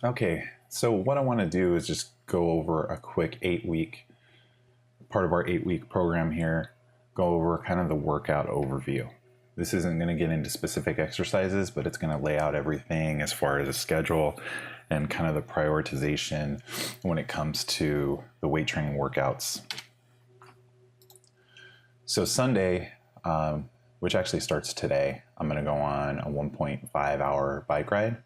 Okay, so what I want to do is just go over a quick 8 week part of our 8 week program here, go over kind of the workout overview. This isn't going to get into specific exercises, but it's going to lay out everything as far as a schedule and kind of the prioritization when it comes to the weight training workouts. So Sunday, which actually starts today, I'm going to go on a 1.5 hour bike ride.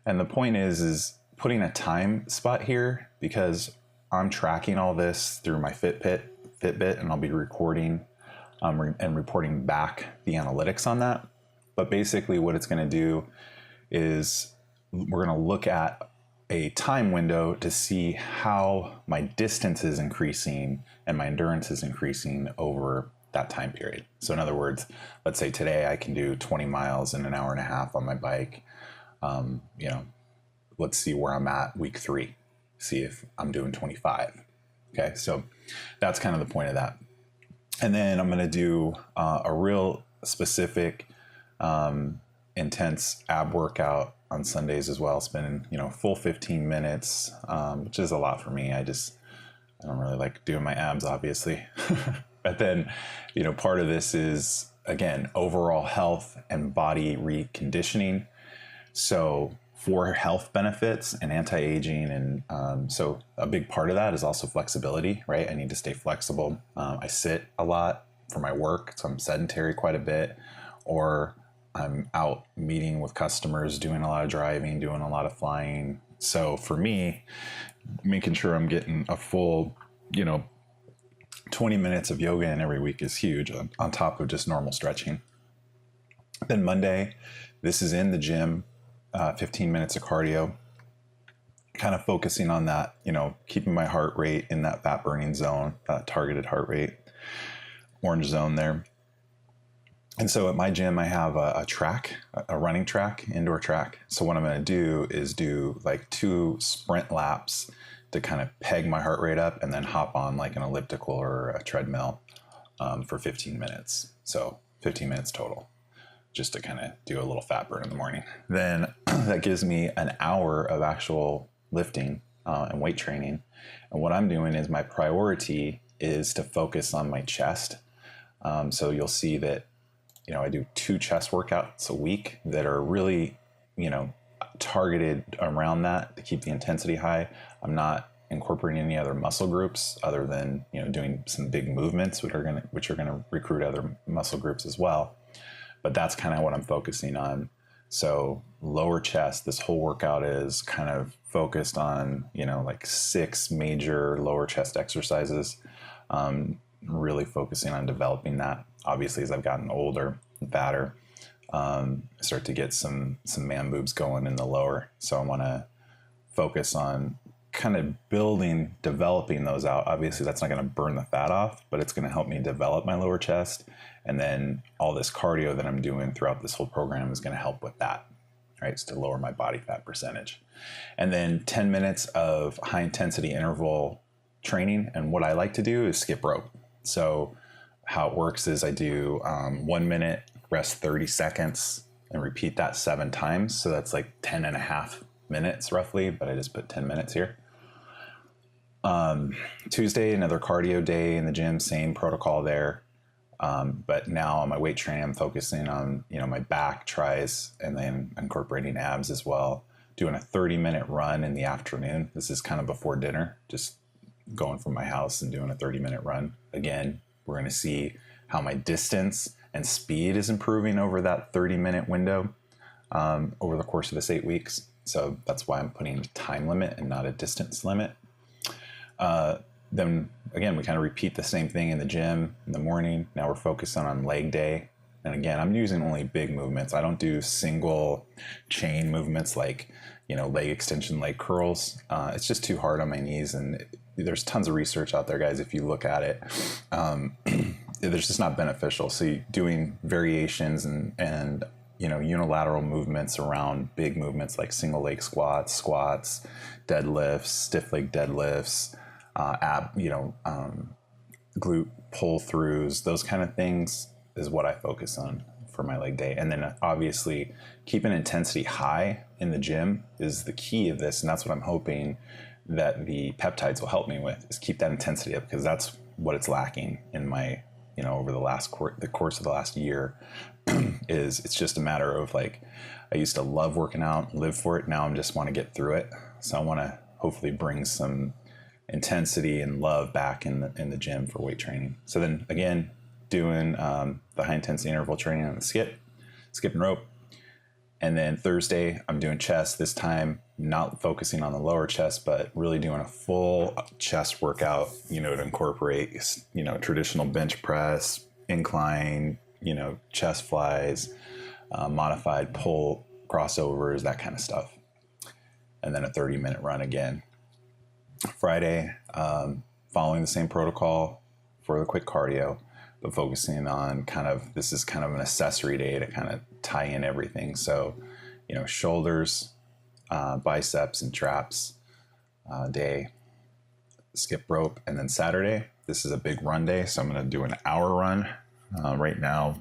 And the point is putting a time spot here because I'm tracking all this through my Fitbit, and I'll be recording and reporting back the analytics on that. But basically what it's going to do is we're going to look at a time window to see how my distance is increasing and my endurance is increasing over that time period. So in other words, let's say today I can do 20 miles in an hour and a half on my bike. Let's see where I'm at week 3, see if I'm doing 25. Okay, so that's kind of the point of that. And then I'm going to do a real specific, intense ab workout on Sundays as well, spending, full 15 minutes, which is a lot for me. I don't really like doing my abs, obviously. But then, part of this is, again, overall health and body reconditioning. So for health benefits and anti-aging. And so a big part of that is also flexibility, right? I need to stay flexible. I sit a lot for my work, so I'm sedentary quite a bit, or I'm out meeting with customers, doing a lot of driving, doing a lot of flying. So for me, making sure I'm getting a full, 20 minutes of yoga in every week is huge on top of just normal stretching. Then Monday, this is in the gym, 15 minutes of cardio, kind of focusing on that, keeping my heart rate in that fat burning zone, targeted heart rate, orange zone there. And so at my gym, I have a track, a running track, indoor track. So what I'm going to do is do like 2 sprint laps to kind of peg my heart rate up and then hop on like an elliptical or a treadmill for 15 minutes. So 15 minutes total, just to kind of do a little fat burn in the morning. Then that gives me an hour of actual lifting and weight training. And what I'm doing is my priority is to focus on my chest. So you'll see that, I do 2 chest workouts a week that are really, targeted around that to keep the intensity high. I'm not incorporating any other muscle groups other than, doing some big movements, which are going to recruit other muscle groups as well. But that's kind of what I'm focusing on. So lower chest, this whole workout is kind of focused on, like 6 major lower chest exercises. Really focusing on developing that. Obviously, as I've gotten older and fatter, I start to get some man boobs going in the lower. So I want to focus on kind of developing those out. Obviously, that's not going to burn the fat off, but it's going to help me develop my lower chest. And then all this cardio that I'm doing throughout this whole program is going to help with that, right? It's to lower my body fat percentage. And then 10 minutes of high intensity interval training. And what I like to do is skip rope. So how it works is I do 1 minute, rest 30 seconds, and repeat that 7 times. So that's like 10 and a half minutes roughly, but I just put 10 minutes here. Tuesday, another cardio day in the gym, same protocol there. But now on my weight training, I'm focusing on, my back, tris, and then incorporating abs as well. Doing a 30-minute run in the afternoon. This is kind of before dinner, just going from my house and doing a 30-minute run. Again, we're going to see how my distance and speed is improving over that 30-minute window over the course of this 8 weeks. So that's why I'm putting a time limit and not a distance limit. Then again, we kind of repeat the same thing in the gym in the morning. Now we're focusing on leg day. And again, I'm using only big movements. I don't do single chain movements like, leg extension, leg curls. It's just too hard on my knees. And there's tons of research out there, guys. If you look at it, there's just not beneficial. So doing variations and unilateral movements around big movements like single leg squats, deadlifts, stiff leg deadlifts, glute pull throughs, those kind of things is what I focus on for my leg day. And then obviously keeping intensity high in the gym is the key of this. And that's what I'm hoping that the peptides will help me with, is keep that intensity up, because that's what it's lacking in my, over the course of the last year. Is it's just a matter of like, I used to love working out, live for it. Now I just want to get through it. So I want to hopefully bring some intensity and love back in the gym for weight training. So then again, doing the high intensity interval training on the skip and rope. And then Thursday, I'm doing chest, this time not focusing on the lower chest, but really doing a full chest workout, to incorporate, traditional bench press, incline, chest flies, modified pull, crossovers, that kind of stuff. And then a 30-minute run again. Friday, following the same protocol for the quick cardio, but focusing on this is kind of an accessory day to kind of tie in everything. So, shoulders, biceps and traps day, skip rope. And then Saturday, this is a big run day. So I'm going to do an hour run. Right now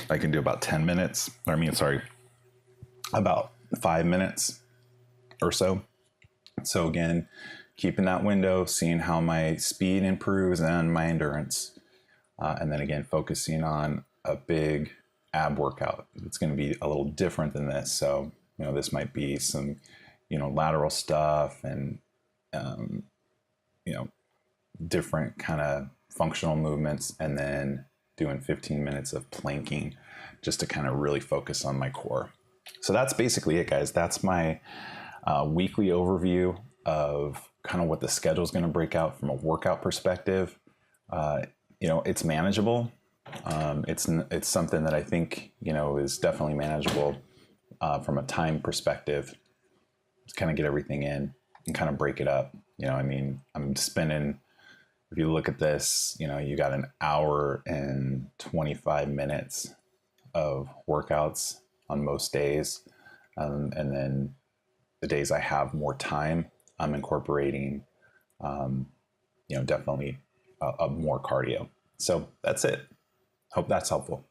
I can do about 10 minutes. About 5 minutes or so. So again, keeping that window, seeing how my speed improves and my endurance. And then again, focusing on a big ab workout. It's going to be a little different than this. So, this might be some, lateral stuff and, different kind of functional movements, and then doing 15 minutes of planking just to kind of really focus on my core. So that's basically it, guys. That's my weekly overview of kind of what the schedule is going to break out from a workout perspective. It's manageable. It's something that I think, is definitely manageable from a time perspective. Just kind of get everything in and kind of break it up. I'm spending, if you look at this, you got an hour and 25 minutes of workouts on most days. And then the days I have more time, I'm incorporating, definitely more cardio. So that's it. Hope that's helpful.